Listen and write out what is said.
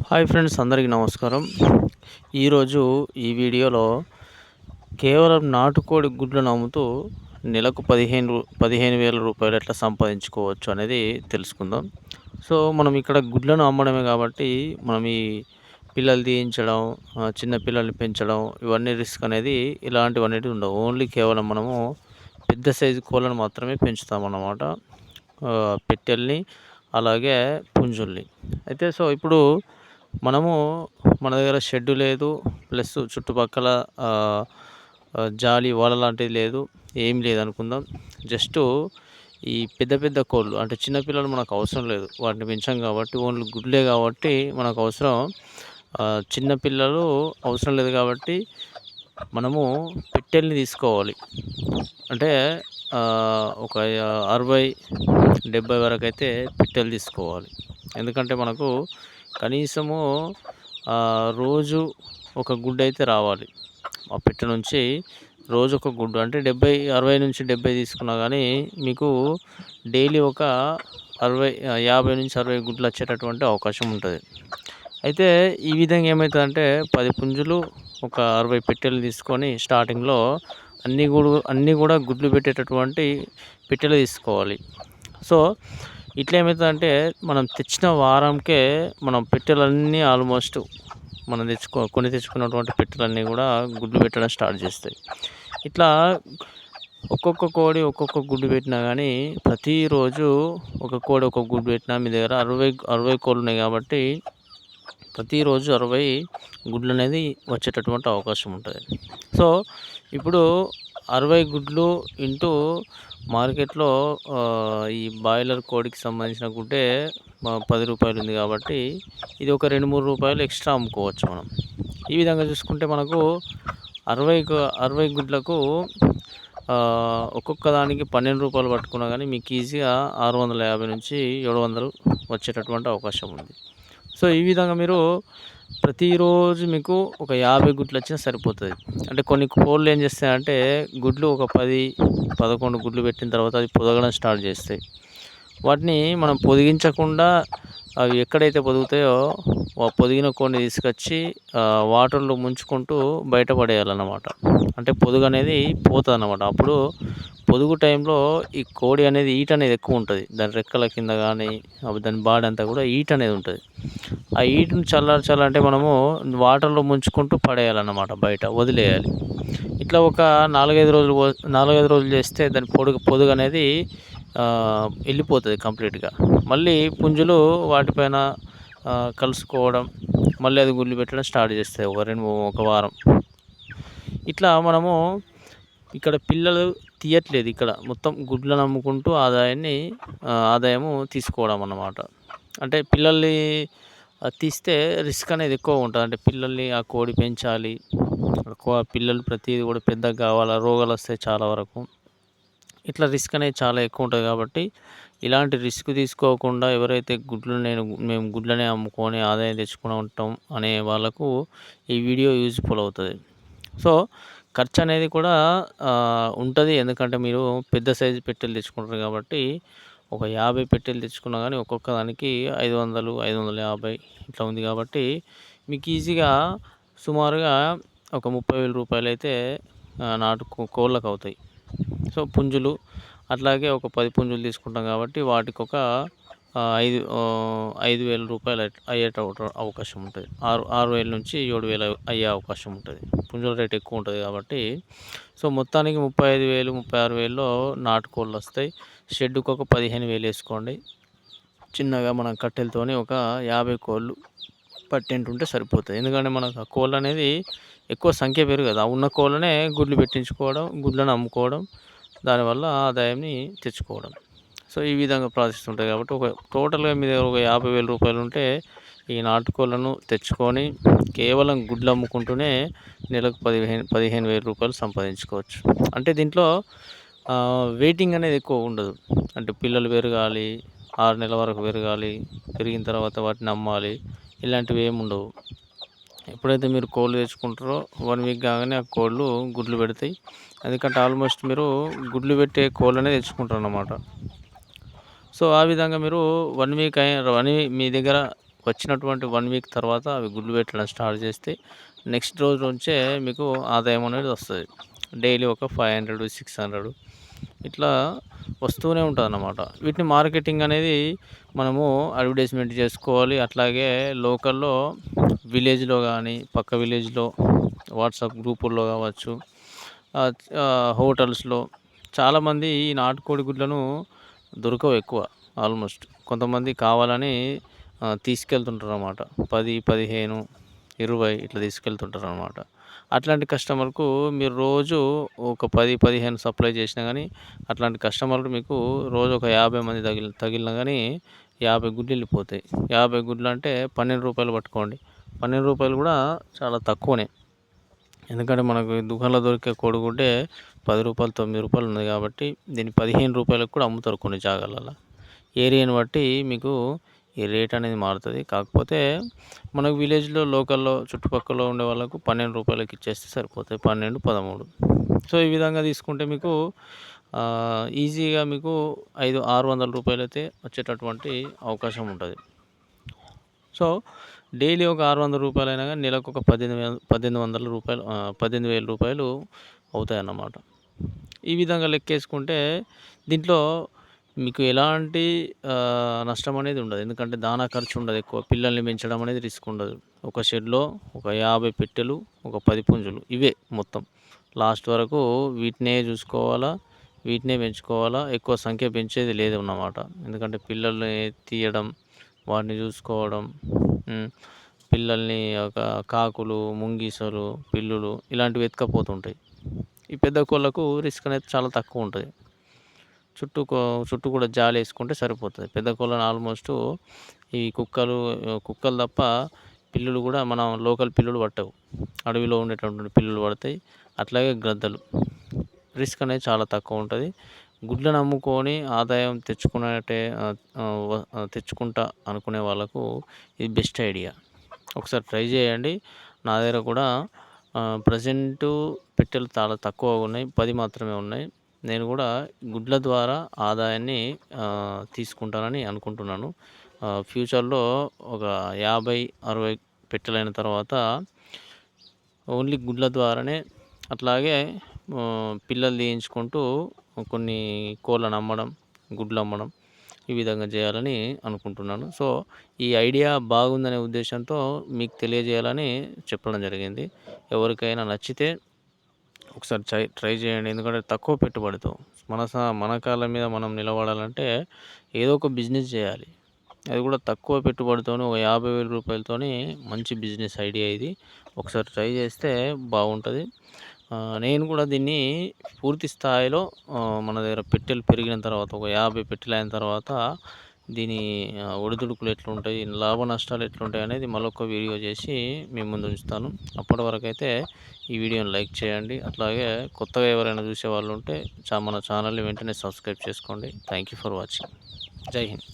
Hi friends, అందరికీ నమస్కారం. ఈరోజు ఈ వీడియోలో కేవలం నాటుకోడి గుడ్లను అమ్ముతూ నెలకు 15,000 రూపాయలు ఎట్లా సంపాదించుకోవచ్చు అనేది తెలుసుకుందాం. సో మనం ఇక్కడ గుడ్లను అమ్మడమే కాబట్టి మనం ఈ పిల్లలు తీయించడం, చిన్న పిల్లల్ని పెంచడం ఇవన్నీ రిస్క్ అనేది ఇలాంటివనేటివి ఉండవు. ఓన్లీ కేవలం మనము పెద్ద సైజు కోళ్ళను మాత్రమే పెంచుతామన్నమాట. పెట్టెల్ని అలాగే పుంజుల్ని. అయితే ఇప్పుడు మనము మన దగ్గర షెడ్డు లేదు. ప్లస్ చుట్టుపక్కల జాలి వల లాంటిది లేదు. ఏం లేదనుకుందాం. జస్టు ఈ పెద్ద పెద్ద కోళ్ళు అంటే చిన్న పిల్లలు మనకు అవసరం లేదు. వాటిని పెంచాం కాబట్టి ఓన్లీ గుడ్లే కాబట్టి మనకు అవసరం. చిన్న పిల్లలు అవసరం లేదు కాబట్టి మనము పెట్టెల్ని తీసుకోవాలి. అంటే ఒక 60-70 వరకైతే పెట్టెలు తీసుకోవాలి. ఎందుకంటే మనకు కనీసము రోజు ఒక గుడ్డు అయితే రావాలి. ఆ పెట్టె నుంచి రోజు ఒక గుడ్డు అంటే 60 నుంచి 70 తీసుకున్నా కానీ మీకు డైలీ ఒక 50 నుంచి 60 గుడ్లు వచ్చేటటువంటి అవకాశం ఉంటుంది. అయితే ఈ విధంగా ఏమవుతుందంటే 10 పుంజులు ఒక 60 పెట్టెలు తీసుకొని స్టార్టింగ్లో అన్నీ కూడా గుడ్లు పెట్టేటటువంటి పెట్టెలు తీసుకోవాలి. సో ఇట్లా ఏమవుతుందంటే మనం తెచ్చిన వారంకే మనం పెట్టెలన్నీ ఆల్మోస్ట్ మనం కొని తెచ్చుకున్నటువంటి పెట్టెలన్నీ కూడా గుడ్లు పెట్టడం స్టార్ట్ చేస్తాయి. ఇట్లా ఒక్కొక్క కోడి ఒక్కొక్క గుడ్డు పెట్టినా కానీ ప్రతిరోజు ఒక కోడి ఒక గుడ్డు పెట్టినా మీ దగ్గర 60 కోళ్ళు ఉన్నాయి కాబట్టి ప్రతిరోజు 60 గుడ్లు అనేది వచ్చేటటువంటి అవకాశం ఉంటుంది. సో ఇప్పుడు 60 గుడ్లు ఇంటూ మార్కెట్లో ఈ బాయిలర్ కోడికి సంబంధించిన గుడ్డే 10 రూపాయలు ఉంది కాబట్టి ఇది ఒక 2-3 రూపాయలు ఎక్స్ట్రా అమ్ముకోవచ్చు మనం. ఈ విధంగా చూసుకుంటే మనకు 60 గుడ్లకు ఒక్కొక్క దానికి 12 రూపాయలు పట్టుకున్నా కానీ మీకు ఈజీగా 650 నుంచి 700 వచ్చేటటువంటి అవకాశం ఉంది. సో ఈ విధంగా మీరు ప్రతిరోజు మీకు ఒక 50 గుడ్లు వచ్చినా సరిపోతుంది. అంటే కొన్ని కోళ్ళు ఏం చేస్తాయంటే గుడ్లు ఒక 10-11 గుడ్లు పెట్టిన తర్వాత అది పొదగడం స్టార్ట్ చేస్తాయి. వాటిని మనం పొదిగించకుండా అవి ఎక్కడైతే పొదుగుతాయో పొదిగిన కోడిని తీసుకొచ్చి వాటర్లో ముంచుకుంటూ బయటపడేయాలన్నమాట. అంటే పొదుగు అనేది పోతుంది అన్నమాట. అప్పుడు పొదుగు టైంలో ఈ కోడి అనేది హీట్ అనేది ఎక్కువ ఉంటుంది. దాని రెక్కల కింద కానీ దాని బాడీ అంతా కూడా హీట్ అనేది ఉంటుంది. ఆ హీట్ను చల్లార్చాలంటే మనము వాటర్లో ముంచుకుంటూ పడేయాలన్నమాట, బయట వదిలేయాలి. ఇట్లా ఒక 4-5 రోజులు చేస్తే దాని పొదుగు అనేది వెళ్ళిపోతుంది కంప్లీట్గా. మళ్ళీ పుంజులు వాటిపైన కలుసుకోవడం, మళ్ళీ అది గుడ్లు పెట్టడం స్టార్ట్ చేస్తాయి ఒక వారం. ఇట్లా మనము ఇక్కడ పిల్లలు తీయట్లేదు, ఇక్కడ మొత్తం గుడ్లను అమ్ముకుంటూ ఆదాయము తీసుకోవడం అన్నమాట. అంటే పిల్లల్ని తీస్తే రిస్క్ అనేది ఎక్కువ ఉంటుంది. అంటే పిల్లల్ని ఆ కోడి పెంచాలి, పిల్లలు ప్రతిదీ కూడా పెద్దగా కావాలా, రోగాలు వస్తాయి చాలా వరకు. ఇట్లా రిస్క్ అనేది చాలా ఎక్కువ ఉంటుంది కాబట్టి ఇలాంటి రిస్క్ తీసుకోకుండా ఎవరైతే మేము గుడ్లనే అమ్ముకొని ఆదాయం తెచ్చుకుని ఉంటాం అనే వాళ్ళకు ఈ వీడియో యూజ్ఫుల్ అవుతుంది. సో ఖర్చు అనేది కూడా ఉంటుంది. ఎందుకంటే మీరు పెద్ద సైజు పెట్టెలు తెచ్చుకుంటారు కాబట్టి ఒక 50 పెట్టెలు తెచ్చుకున్నా కానీ ఒక్కొక్క దానికి 500-550 ఇట్లా ఉంది కాబట్టి మీకు ఈజీగా సుమారుగా ఒక 30,000 రూపాయలు అయితే కోళ్ళకు అవుతాయి. సో పుంజులు అట్లాగే ఒక 10 పుంజులు తీసుకుంటాం కాబట్టి వాటికి ఒక 5,000 రూపాయలు అవకాశం ఉంటుంది. 6,000 నుంచి 7,000 అయ్యే అవకాశం ఉంటుంది. పుంజుల రేట్ ఎక్కువ ఉంటుంది కాబట్టి. సో మొత్తానికి 35,000-36,000లో నాటుకోళ్ళు వస్తాయి. షెడ్డుకు ఒక 15,000 వేసుకోండి. చిన్నగా మనం కట్టెలతోని ఒక 50 కోళ్ళు పట్టేంటుంటే సరిపోతుంది. ఎందుకంటే మనకు ఆ కోళ్ళు అనేది ఎక్కువ సంఖ్య పెరగదు. ఆ ఉన్న కోళ్ళనే గుడ్లు పెట్టించుకోవడం, గుడ్లను అమ్ముకోవడం, దానివల్ల ఆదాయాన్ని తెచ్చుకోవడం. సో ఈ విధంగా ప్రాసెస్ ఉంటుంది కాబట్టి టోటల్గా మీ దగ్గర ఒక 50,000 రూపాయలు ఉంటే ఈ నాటుకోళ్ళను తెచ్చుకొని కేవలం గుడ్లు అమ్ముకుంటూనే నెలకు 15,000 రూపాయలు సంపాదించుకోవచ్చు. అంటే దీంట్లో వెయిటింగ్ అనేది ఎక్కువ ఉండదు. అంటే పిల్లలు పెరగాలి, 6 నెలల వరకు పెరగాలి, పెరిగిన తర్వాత వాటిని అమ్మాలి, ఇలాంటివి ఏమి ఉండవు. ఎప్పుడైతే మీరు కోళ్ళు తెచ్చుకుంటారో 1 వీక్ కాగానే ఆ కోళ్ళు గుడ్లు పెడతాయి. ఎందుకంటే ఆల్మోస్ట్ మీరు గుడ్లు పెట్టే కోళ్ళనే తెచ్చుకుంటారు అన్నమాట. సో ఆ విధంగా మీరు 1 వీక్ మీ దగ్గర వచ్చినటువంటి 1 వీక్ తర్వాత అవి గుడ్లు పెట్టడం స్టార్ట్ చేస్తే నెక్స్ట్ రోజు నుంచే మీకు ఆదాయం అనేది వస్తది. డైలీ ఒక 500, 600 ఇట్లా వస్తూనే ఉంటదన్నమాట. వీటిని మార్కెటింగ్ అనేది మనము అడ్వర్టైజ్‌మెంట్ చేసుకోవాలి. అట్లాగే లోకల్‌లో విలేజ్‌లో గానీ, పక్క విలేజ్‌లో వాట్సాప్ గ్రూపుల్లో కావచ్చు, హోటల్స్‌లో చాలామంది ఈ నాటుకోడి గుడ్లను దొరకవు ఎక్కువ ఆల్మోస్ట్. కొంతమంది కావాలని తీసుకెళ్తుంటారనమాట. 10, 15, 20 ఇట్లా తీసుకెళ్తుంటారనమాట. అట్లాంటి కస్టమర్‌కు మీరు రోజు ఒక 10, 15 సప్లై చేసినా గానీ, అట్లాంటి కస్టమర్లు మీకు రోజు ఒక 50 మంది తగిలినా గానీ 50 గుడ్లు ఎళ్ళిపోతాయి. 50 గుడ్లంటే రూ. 12 పట్టుకోండి. రూ. 12 కూడా చాలా తక్కువనే. ఎందుకంటే మనకు దుకాణంలో దొరికే కోడిగుడ్డే రూ. 10, రూ. 9 ఉన్నది కాబట్టి దీన్ని రూ. 15 కూడా అమ్ముతారు కొన్ని జాగాలల్ల. ఏరియాని బట్టి మీకు ఈ రేట్ అనేది మారుతది. కాకపోతే మనకు విలేజ్‌లో, లోకల్‌లో చుట్టుపక్కల ఉండే వాళ్ళకు రూ. 12కి ఇచ్చేస్తే సరిపోతాయి. 12, 13. సో, ఈ విధంగా తీసుకుంటే మీకు ఈజీగా మీకు రూ. 600 అయితే వచ్చేటటువంటి అవకాశం ఉంటది. సో, డైలీ ఒక రూ. 600 అయినా గానీ నెలకు ఒక రూ. 18,000 అవుతాయన్నమాట. ఈ విధంగా లెక్కేసుకుంటే దీంట్లో మీకు ఎలాంటి నష్టం అనేది ఉండదు. ఎందుకంటే దానా ఖర్చు ఉండదు ఎక్కువ. పిల్లల్ని పెంచడం అనేది రిస్క్ ఉండదు. ఒక షెడ్‌లో ఒక 50 పెట్టెలు, ఒక 10 పుంజులు ఇవే మొత్తం. లాస్ట్ వరకు వీటినే చూసుకోవాలా, వీటినే పెంచుకోవాలా. ఎక్కువ సంఖ్య పెంచేది లేదన్నమాట. ఎందుకంటే పిల్లల్ని తీయడం, వాటిని చూసుకోవడం, పిల్లల్ని ఒక కాకులు, ముంగీసలు, పిల్లులు ఇలాంటివి ఎత్తుకపోతుంటాయి. ఈ పెద్ద కోళ్ళకు రిస్క్ అనేది చాలా తక్కువ ఉంటది. చుట్టూ కూడా జాలేసుకుంటే సరిపోతది. పెద్ద కోళ్ళని ఆల్మోస్టు ఈ కుక్కలు తప్ప పిల్లులు కూడా మన లోకల్ పిల్లులు పట్టవు. అడవిలో ఉండేటటువంటి పిల్లులు పడతాయి. అట్లాగే గ్రద్దలు. రిస్క్ అనేది చాలా తక్కువ ఉంటది. గుడ్లను అమ్ముకొని ఆదాయం తెచ్చుకుంటా అనుకునే వాళ్ళకు ఇది బెస్ట్ ఐడియా. ఒకసారి ట్రై చేయండి. నా దగ్గర కూడా ప్రెజెంటు పెట్టెలు చాలా తక్కువగా ఉన్నాయి. 10 మాత్రమే ఉన్నాయి. నేను కూడా గుడ్ల ద్వారా ఆదాయాన్ని తీసుకుంటానని అనుకుంటున్నాను. ఫ్యూచర్‌లో ఒక 50, 60 పెట్టెలైన తర్వాత ఓన్లీ గుడ్ల ద్వారానే అట్లాగే పిల్లలు తీయించుకుంటూ కొన్ని కోళ్ళను అమ్మడం, గుడ్లు అమ్మడం ఈ విధంగా చేయాలని అనుకుంటున్నాను. సో, ఈ ఐడియా బాగుందనే ఉద్దేశంతో మీకు తెలియజేయాలని చెప్పడం జరిగింది. ఎవరికైనా నచ్చితే ఒకసారి ట్రై చేయండి. ఎందుకంటే తక్కువ పెట్టుబడితో మన కాళ్ళ మీద మనం నిలబడాలంటే ఏదో ఒక బిజినెస్ చేయాలి. అది కూడా తక్కువ పెట్టుబడితోని ఒక రూ. 50,000 మంచి బిజినెస్ ఐడియా ఇది. ఒకసారి ట్రై చేస్తే బాగుంటది. నేను కూడా దీన్ని పూర్తి స్థాయిలో మన దగ్గర పెట్టెలు పెరిగిన తర్వాత ఒక 50 పెట్టెలైన తర్వాత దీని ఒడిదుడుకులు ఎట్లుంటాయి, లాభ నష్టాలు ఎట్లుంటాయి అనేది మరొక వీడియో చేసి మీ ముందు ఉంచుతాను. అప్పటి వరకైతే ఈ వీడియోని లైక్ చేయండి. అట్లాగే కొత్తగా ఎవరైనా చూసేవాళ్ళు ఉంటే మన ఛానల్‌ని వెంటనే సబ్స్క్రైబ్ చేసుకోండి. Thank you for watching. జై హింద్.